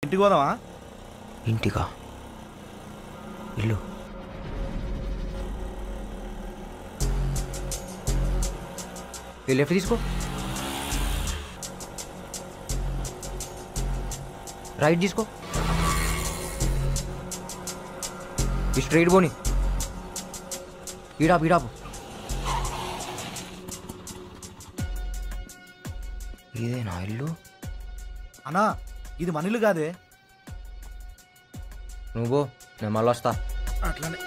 ఇంటికి పోదామా? ఇంటికా? ఇల్లు లెఫ్ట్ తీసుకో, రైట్ తీసుకో, స్ట్రైట్ పోని, ఈడాపు ఈడాపు. ఇదేనా ఇల్లు? అన్నా ఇది మన ఇల్లు కాదే. నువ్వు నేను మళ్ళీ వస్తా. అట్లానే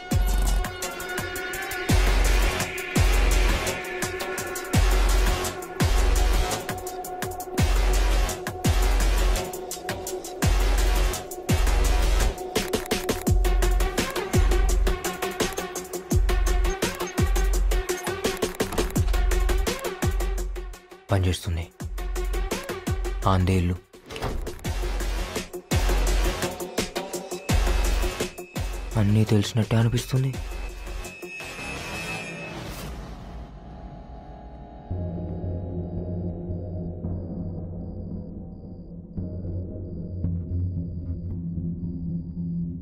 పనిచేస్తుంది. ఆందే ఇల్లు. అన్నీ తెలిసినట్టే అనిపిస్తుంది.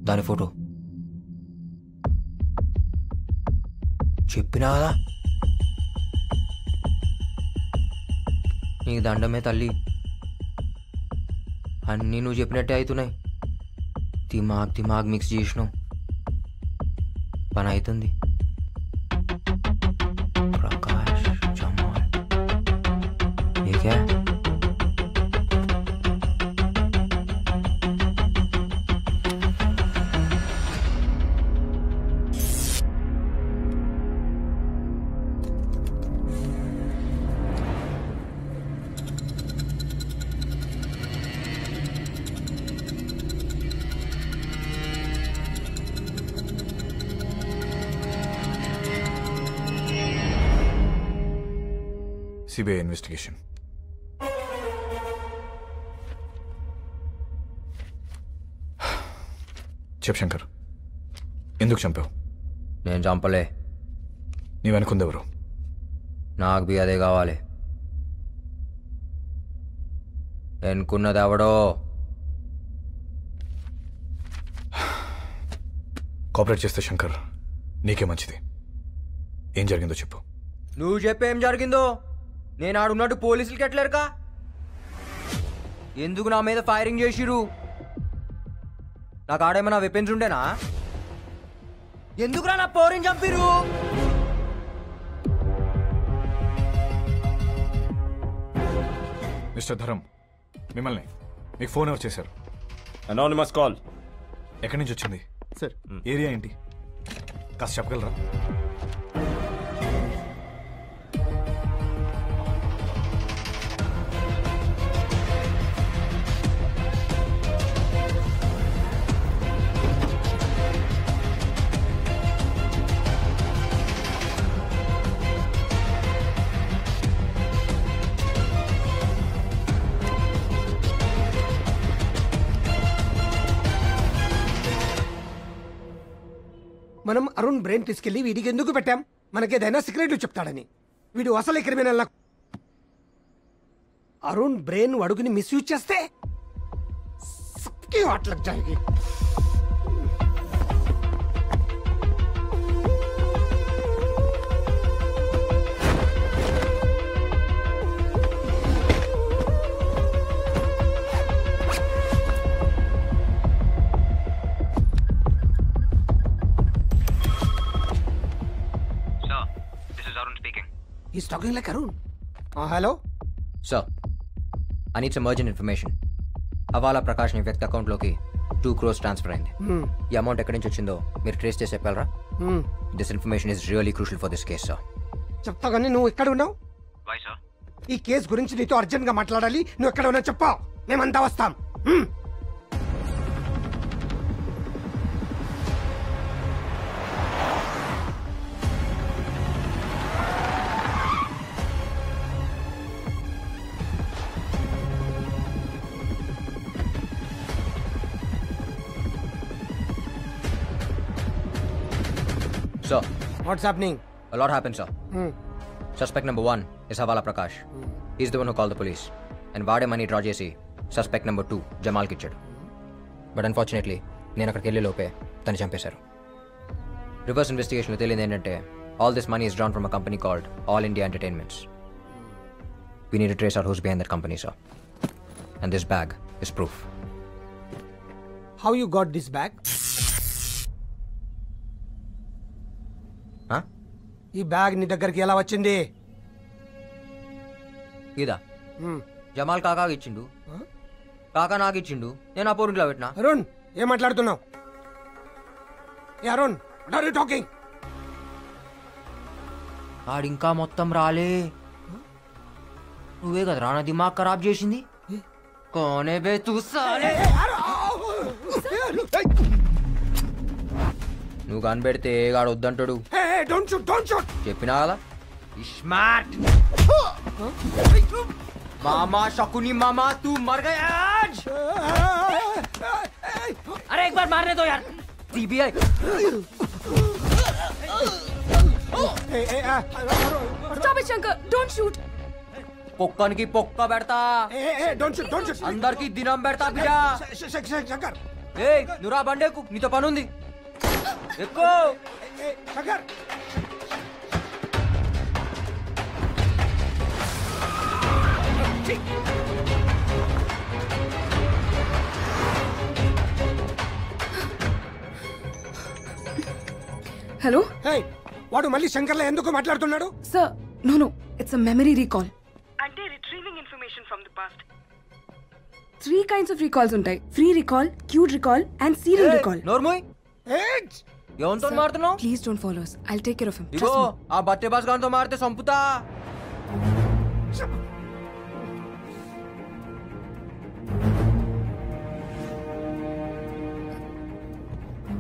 దాని ఫోటో చెప్పినా కదా, నీకు దండమే తల్లి. అన్నీ నువ్వు చెప్పినట్టే అవుతున్నాయి. దిమాగ్ మిక్స్ చేసినావు, పని అవుతుంది. Prakash Jamal AK CBI investigation. చెప్ శంకర్, ఎందుకు చంపావు? నేను చంపలే. నీ వెనుకుందెవరు? నాకు బి అదే కావాలి. ఎన్నుకున్నది ఎవడో. కోఆపరేట్ చేస్తే శంకర్ నీకే మంచిది. ఏం జరిగిందో చెప్పు. నువ్వు చెప్పేం జరిగిందో. నేను ఆడున్నట్టు పోలీసులకి ఎట్లేరుకా? ఎందుకు నా మీద ఫైరింగ్ చేసిరు? నాకు ఆడేమన్నా వెపన్స్ ఉండేనా? ఎందుకురా నా పౌరిని చంపిరు? మిస్టర్ ధరం, మిమ్మల్ని మీకు ఫోన్ ఎవరు చేశారు? Anonymous call. ఎక్కడి నుంచి వచ్చింది సార్? ఏరియా ఏంటి కాస్త చెప్పగలరా? మనం అరుణ్ బ్రెయిన్ తీసుకెళ్లి వీడికి ఎందుకు పెట్టాం? మనకేదైనా సీక్రెట్లు చెప్తాడని. వీడు అసలు క్రిమినల్. అరుణ్ బ్రెయిన్ అడుగుని మిస్యూజ్ చేస్తే సబ్కి hot లగ్ Jaayegi. He's talking like Arun. Hello? Sir, I need some urgent information. హవాలా ప్రకాష్ ని వ్యక్తి అకౌంట్లోకి 2 crores ట్రాన్స్ఫర్ అయింది. ఈ అమౌంట్ ఎక్కడి నుంచి వచ్చిందో మీరు ట్రేస్ చేసి చెప్పగలరా? This information is really crucial for this case sir. చెప్తా కానీ నువ్వు ఎక్కడ ఉన్నావు? Why sir? ఈ కేసు గురించి నీతో అర్జెంట్ గా మాట్లాడాలి. నువ్వు ఎక్కడ ఉన్నావు చెప్పా, మేమంతా వస్తాం. Sir, What's happening? a lot happened, sir. Suspect number 1 is Havala Prakash. He's the one who called the police. And వాడే మనీ డ్రా చేసి suspect number 2 జమాల్కి ఇచ్చాడు. బట్ అన్ఫార్చునేట్లీ నేను అక్కడికి వెళ్ళే లోపే తను చంపేశారు. రివర్స్ ఇన్వెస్టిగేషన్లో తెలియదు ఏంటంటే all this money is drawn from a company called all India entertainments. We need to trace out who's behind that company sir, and this bag is proof. How you got this bag? ఈ bag నీ దగ్గరికి ఎలా వచ్చింది? ఇదా జమాల్ కాకాకి ఇచ్చిండు, కాకా నాకు ఇచ్చిండు, నేను ఆ పోరింట్లో పెట్టినా. అరుణ్ ఏం మాట్లాడుతున్నావు? ఏ Arun, what are you talking? ఆడింకా మొత్తం రాలే, నువ్వే కదా నా దిమాగ్ ఖరాబ్ చేసింది. కోనే బే చూసాలే, నువ్వు కనిపెడితే గాడు వద్దంటాడు. చెప్పినా కదా ఇస్మార్ట్ मामा शकुनी मामा तू मर गया आज. अरे एक बार मारने दो यार. CBI Stop it, Shankar. Don't shoot. పొక్కన్ కి పొక్క పెడతా, అందర్ కి దినం పెడతా బిడ్డ. ఏ నురా బండేకు, నీతో పని ఉంది. ఎక్కు Hello? Hey, వాడు మళ్ళీ శంకర్లా ఎందుకు మాట్లాడుతున్నాడు? Sir, no. It's a memory recall. అంటే retrieving information from the past. 3 kinds of recalls ఉంటాయి. Free recall, queued recall and serial recall. నోర్మోయ్ ఎవరితో మారుతున్నావు? Please don't follow us. I'll take care of him. ఇగో ఆ బట్టే boss గారితో మారితే సంపుతా.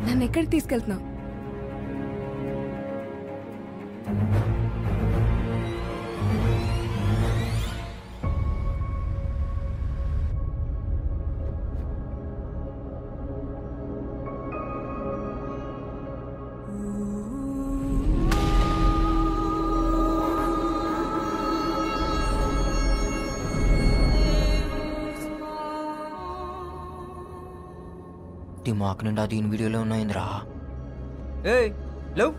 నన్ను ఎక్కడికి తీసుకెళ్తున్నావు? దిమాక్ నిండా దీని వీడియోలో ఉన్నాయిందిరా. ఏ లేవు,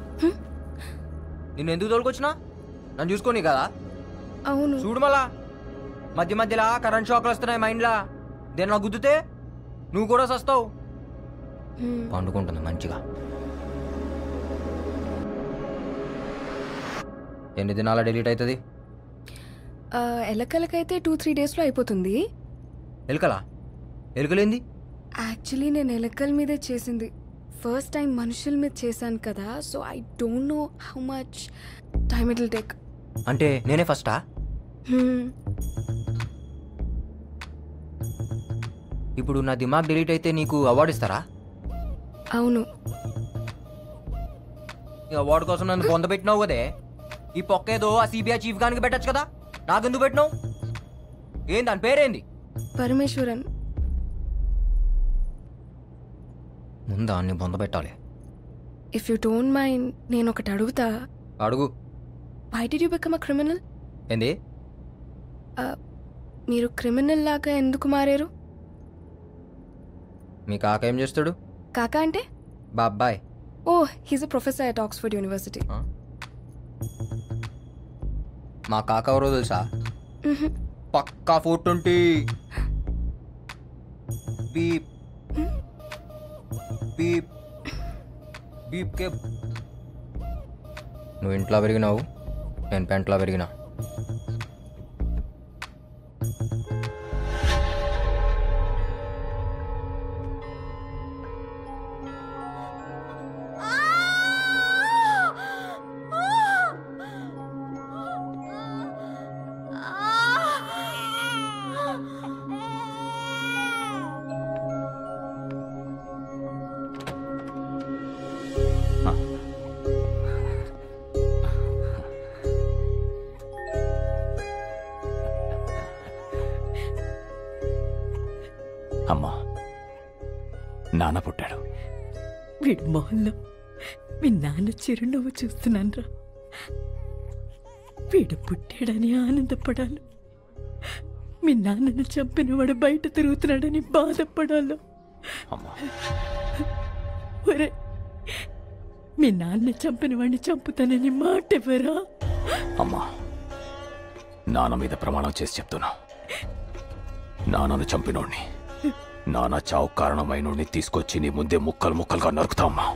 నిన్ను ఎందుకు తోలుకొచ్చినా? నన్ను చూసుకోని కదా. అవును. చూడు మళ్ళా మధ్య మధ్యలో కరెంట్ షాక్లు వస్తున్నాయి మైండ్లా. దేని నాకు గుద్దుతే నువ్వు కూడా సస్తావు. పండుకుంటుంది మంచిగా. ఎన్ని దినాల డిలీట్ అవుతుంది? ఎలకలకైతే 2-3 డేస్లో అయిపోతుంది. ఎలుకలా? ఎలుకలేంది? యాక్చువల్లీ నేను ఎలకల మీదే చేసింది. ఫస్ట్ టైం మనుషుల మీద చేశాను కదా, so I don't know how much time it will take. అంటే నేనే ఫస్టా? ఇప్పుడు నా దిమాగ్ డిలీట్ అయితే నీకు అవార్డు ఇస్తారా? అవును. ఈ అవార్డు కోసం నన్ను పొందబెట్టినావు కదే. ఈ పొక్కేదో ఆ సిబిఐ చీఫ్ గానికి పెట్టచ్చు కదా, నాకెందుకు పెట్టినావు? ఏం దాని పేరేంది? పరమేశ్వరన్. ముందా అన్ని పొందబెట్టాలి. ఇఫ్ యూ డోంట్ మైండ్ నేను ఒకటి అడుగుతా. అడుగు. Why did you become a criminal? ఏంది? మీరు క్రిమినల్ లాగా ఎందుకు మారారు? మీ కాక ఏం చేస్తాడు? కాక అంటే? బాబాయ్. Oh, he's a professor at Oxford University. మా కాక ఎవరో తెలుసా? పక్కా 420. బీప్ బీప్ బీప్ కే. నువ్వు ఇంట్లో పెరిగినావు, నేను పెంట్లో పెరిగినా. అమ్మా, నాన్న పుట్టాడు. వీడి మొహంలో మీ నాన్న చిరునవ్వు చూస్తున్నాన్రా. వీడు పుట్టాడని ఆనందపడాలి, మీ నాన్నను చంపినవాడు బయట తిరుగుతున్నాడని బాధపడాలి. అమ్మా ఒరే మీ నాన్న చంపిన వాడిని చంపుతానని మాట ఎవరా? అమ్మా నాన్న మీద ప్రమాణం చేసి చెప్తున్నా, నాన్నను చంపినోడిని, నాన్న చావు కారణమైనోడిని తీసుకొచ్చి నీ ముందే ముక్కలు ముక్కలుగా నరుకుతా అమ్మా.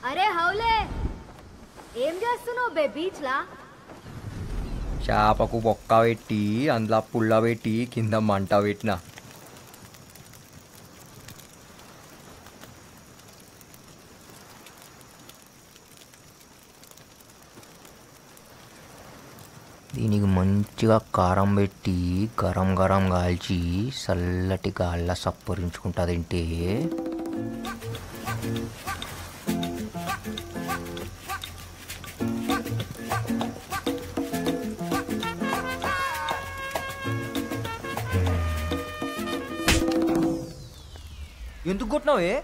అరే హౌలే, ఏం చేస్తున్నావు బే బీచ్ లా? చేపకు బొక్క పెట్టి అందులో పుల్ల పెట్టి కింద మంట పెట్టిన. దీనికి మంచిగా కారం పెట్టి గరం గరం కాల్చి చల్లటి గాళ్ళ సప్పరించుకుంటుందంటే ఎందుకు కొట్టినావే?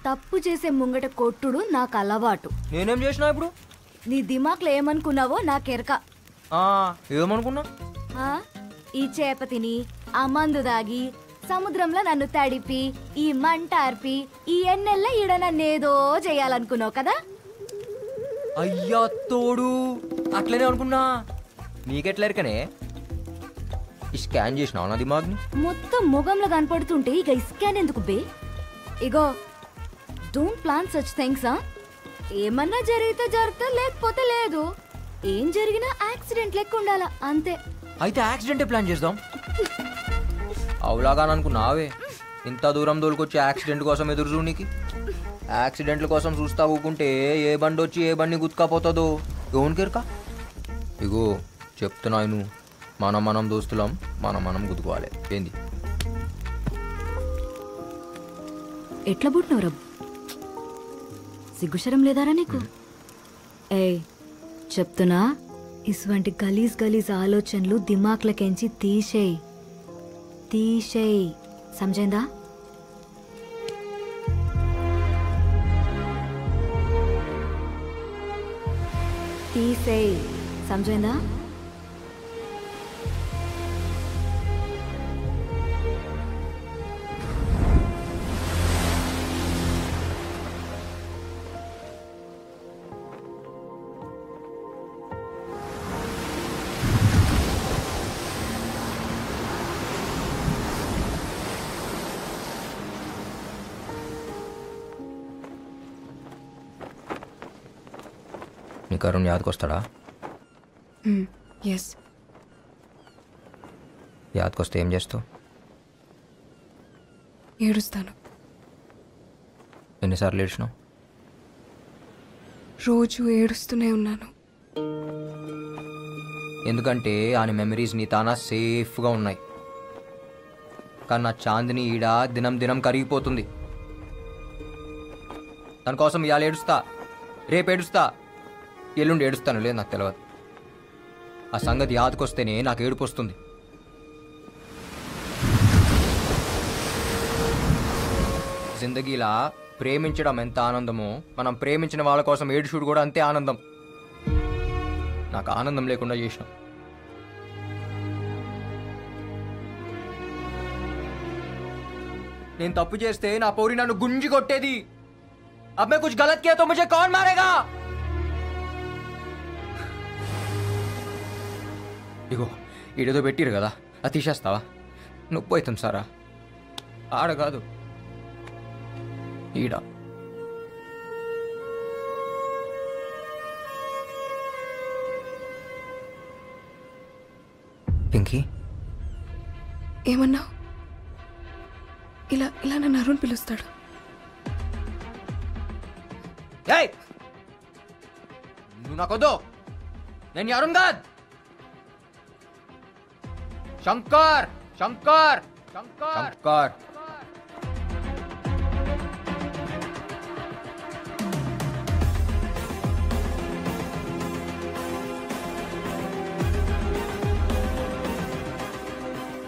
తప్పు చేసే ముంగట కొట్టుడు నాకు అలవాటు. నేనేం చేసినా ఇప్పుడు? నీ దిమాక్లో ఏమనుకున్నావో నాకెరక. ఏమనుకున్నా? ఈ చేప తిని, ఆ మందు దాగి, సముద్రంలో నన్ను తడిపి, ఈ మంట అర్పి, ఈ ఎన్నెల్ల ఈడ నన్నేదో చేయాలనుకున్నావు కదా? అయ్యా తోడు, అట్లనే అనుకున్నా. నీకెట్లరికనే ఈ స్కాన్ చేసినావు నా దిమాగ్ని? మొత్తం ముఖంలో కనపడుతుంటే ఇక స్కాన్ ఎందుకు బే? ఇగో డోంట్ ప్లాన్ సచ్ థింగ్స్. ఏమన్నా జరిగితే జరుగుతా, లేకపోతే లేదు. ఏం జరిగినా యాక్సిడెంట్ లెక్క ఉండాలా అంతే. అయితే యాక్సిడెంటే ప్లాన్ చేద్దాం. అవులాగా అనుకున్నావే ఇంత దూరం దోలుకొచ్చి యాక్సిడెంట్ కోసం ఎదురు చూడనికి? యాక్సిడెంట్ల కోసం చూస్తా ఊకుంటే ఏ బండి వచ్చి ఏ బండి గుత్తుకపోతుందో ఎవరికెరక? ఇగో చెప్తున్నాను, మనం దోస్తులం, మనం గుద్దుకోవాలి. ఏంది? ఎట్లా పుట్టినవు రబ్? సిగ్గుశరం లేదారా నీకు? ఏయ్ చెప్తున్నా, ఇటువంటి గలీజ్ గలీజ్ ఆలోచనలు దిమాక్లకెంచి తీసేయ్. సమజైందా? తీసేయ్, సమజైందా? నీకు అరుణ్ యాదకొస్తాడా? ఎస్. యాదకొస్తే ఏం చేస్తావు? ఏడుస్తాను. ఎన్నిసార్లు ఏడ్చినావు? రోజు ఏడుస్తూనే ఉన్నాను. ఎందుకంటే ఆయన మెమరీస్ నీ తానా సేఫ్గా ఉన్నాయి. కానీ నా చాందిని ఈడ దినం దినం కరిగిపోతుంది. దాని కోసం ఇవాళ ఏడుస్తా, రేపు ఏడుస్తా, ఎల్లుండి ఏడుస్తాను, లేదు నాకు తెలియదు. ఆ సంగతి యాదకొస్తేనే నాకు ఏడుపు వస్తుంది. జిందగీలా ప్రేమించడం ఎంత ఆనందమో, మనం ప్రేమించిన వాళ్ళ కోసం ఏడుచుడు కూడా అంతే ఆనందం. నాకు ఆనందం లేకుండా చేసినాం. నేను తప్పు చేస్తే నా పౌరి నన్ను గుంజి కొట్టేది. अब मैं कुछ गलत किया तो मुझे कौन मारेगा? ఇగో ఈడేదో పెట్టిరు కదా, అది తీసేస్తావా? నొప్పి అవుతుంది సారా. ఆడ కాదు, ఈడ. పింకీ, ఏమన్నావు? ఇలా నన్ను అరుణ్ పిలుస్తాడు. ఏయ్, నువ్వు నాకొద్దు. నేను అరుణ్ కాదు, శంకర్. శంకర్ శంకర్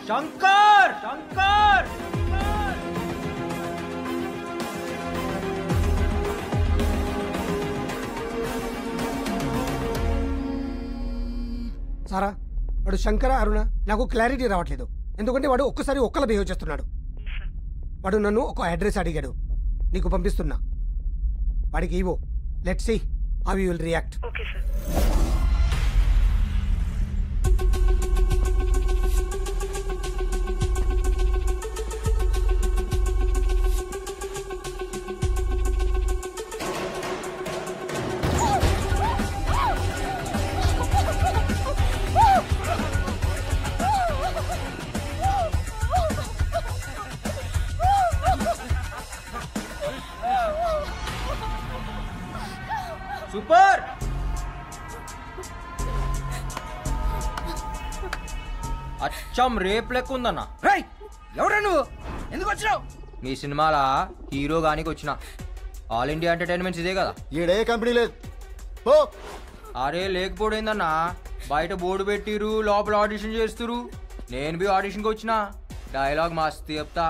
శంకర్ శంకర్ వాడు శంకర అరుణ నాకు క్లారిటీ రావట్లేదు, ఎందుకంటే వాడు ఒక్కసారి ఒక్కలా బిహేవ్ చేస్తున్నాడు. వాడు నన్ను ఒక అడ్రస్ అడిగాడు, నీకు పంపిస్తున్నా. వాడికి ఇవో, let's see how you will react. Okay sir. Super. అచ్చం రేప్ లెక్క ఉందన్న. ఎవరా నువ్వు, ఎందుకు వచ్చినావు? మీ సినిమాల హీరో గానికి వచ్చిన. ఆల్ ఇండియా ఎంటర్టైన్మెంట్స్ ఇదే కదా. ఈడే కంపెనీ లేదు. అరే లేకపోయిందన్నా, బయట బోర్డు పెట్టిరు, లోపల ఆడిషన్ చేస్తురు. నేను బి ఆడిషన్కి వచ్చిన. డైలాగ్ మస్తు చెప్తా.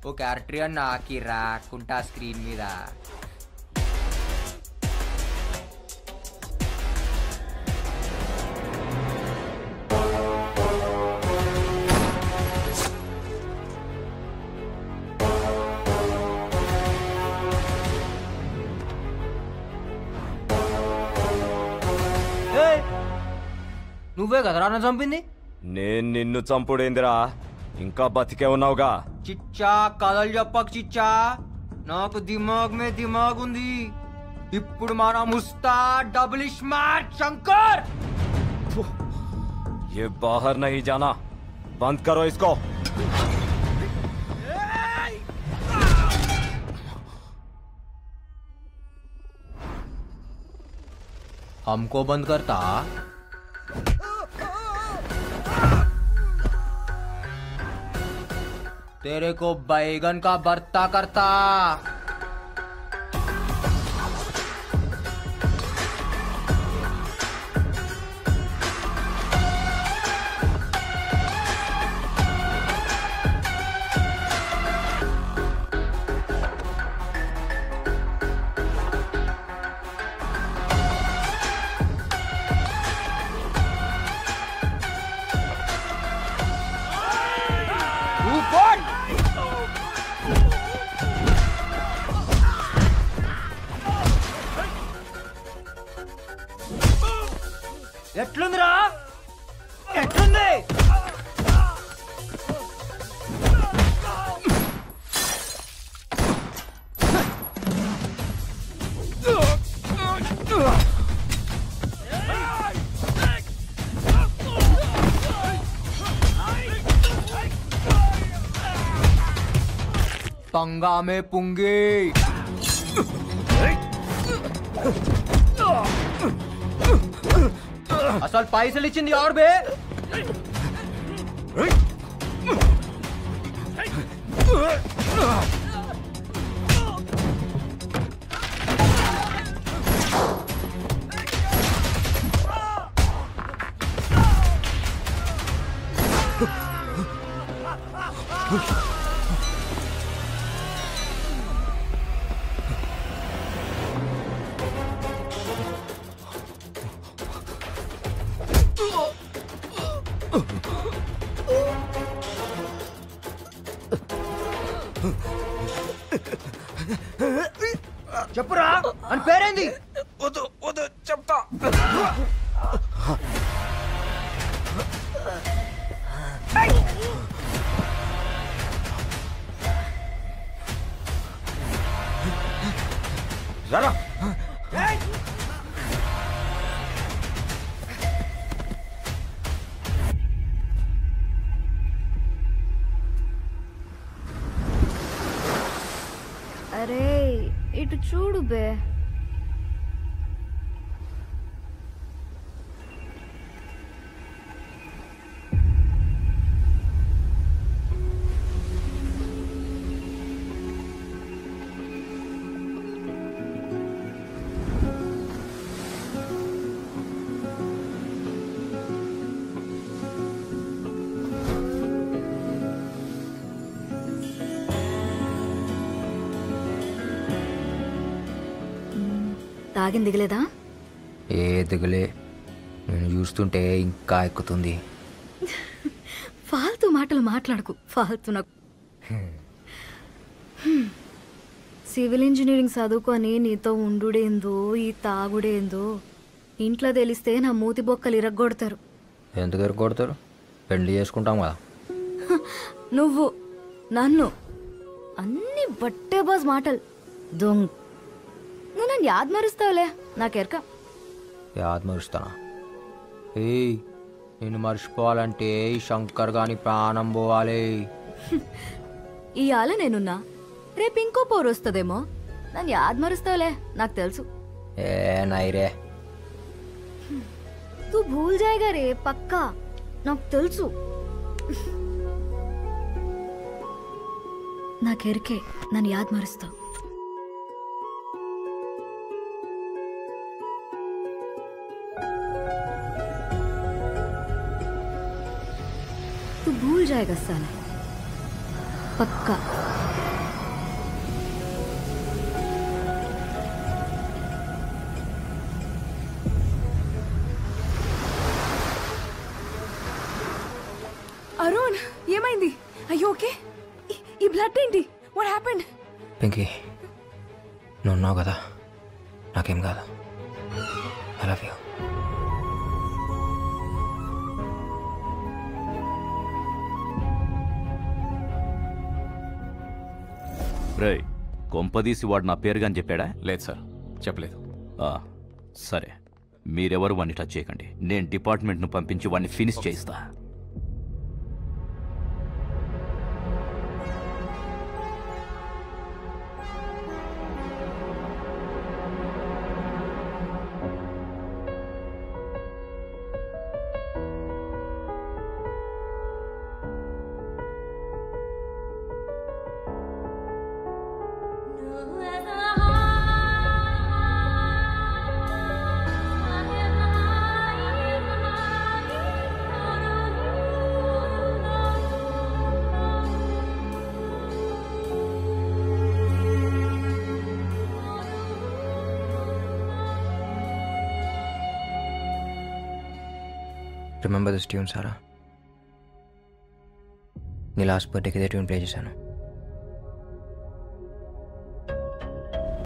ఓ క్యారెక్టర్ అని నాకి రాకుంటా స్క్రీన్ మీద. నువ్వే కదరా నన్ను చంపింది? నేను నిన్ను చంపుడేందిరా, ఇంకా బతికే ఉన్నావుగా. చిచ్చా కథలు చెప్పకు చిచ్చా, నాకు దిమాగ్ మే దిమాగ్ ఉంది. ఇప్పుడు మన ముస్తా డబుల్ స్మార్ట్ శంకర్. ये बाहर नहीं जाना, बंद करो इसको. हमको बंद करता. तेरे को बैगन का भरता करता. ఎట్లుందిరా, ఎట్లుంది? पंगा में पुंगी. అసలు పైసలు ఇచ్చింది ఎవరు బే? చెప్పురా, అని పేరేంది? వద్దు వద్దు చెప్తా. రారా. అరే ఇటు చూడు బే. తాగిన దిగలేదా? ఏ దిగలే, నేను చూస్తుంటే ఇంకా ఎక్కుతుంది. ఫాల్తూ మాటలు మాట్లాడకు, ఫాల్తూ నాకు. సివిల్ ఇంజనీరింగ్ చదువుకొని నీతో ఉండుడేందో ఈ తాగుడేందో ఇంట్లో తెలిస్తే నా మూతి బొక్కలు ఇరగ్గొడతారు. ఎందుకు ఎరగొడతారు? పెళ్లి చేసుకుంటాం కదా. నువ్వు నన్ను అన్ని బట్టే బాస్ మాటలు దొంగ. నువ్వు నన్ను యాద్ మరుస్తావులే, నాకెరక. యాద్ మరుస్తానా? ఏయ్, నేను మర్చిపోవాలంటే ఈ శంకర్ గాని ప్రాణం పోవాలి. ఇవాళ నేనున్నా, రేపు ఇంకో పోరు వస్తుందేమో. నన్ను యాద్ మరుస్తావులే, నాకు తెలుసు. ఏ నైరే, తూ భూల్ జాయిగా రే, పక్కా నాకు తెలుసు. నాకెరికే నన్ను యాద్ మరుస్తావు. तू भूल जाएगा साला, पक्का. అరుణ్, ఏమైంది? అయ్యో ఓకే. ఈ బ్లడ్ ఏంటి? What happened? పింకీ, నువ్వు ఉన్నావు కదా, నాకేం కాదు. I love you. రేయ్, కొంపదీసి వాడు నా పేరుగా అని చెప్పాడా? లేదు సార్, చెప్పలేదు. సరే, మీరెవరు వాడిని టచ్ చేయకండి. నేను డిపార్ట్మెంట్ను పంపించి వాడిని ఫినిష్ చేయిస్తా. రిమెంబర్ దిస్ ట్యూన్ సారా? నీ లాస్ట్ బర్త్డేకి ఇదే ట్యూన్ ప్లే చేశాను.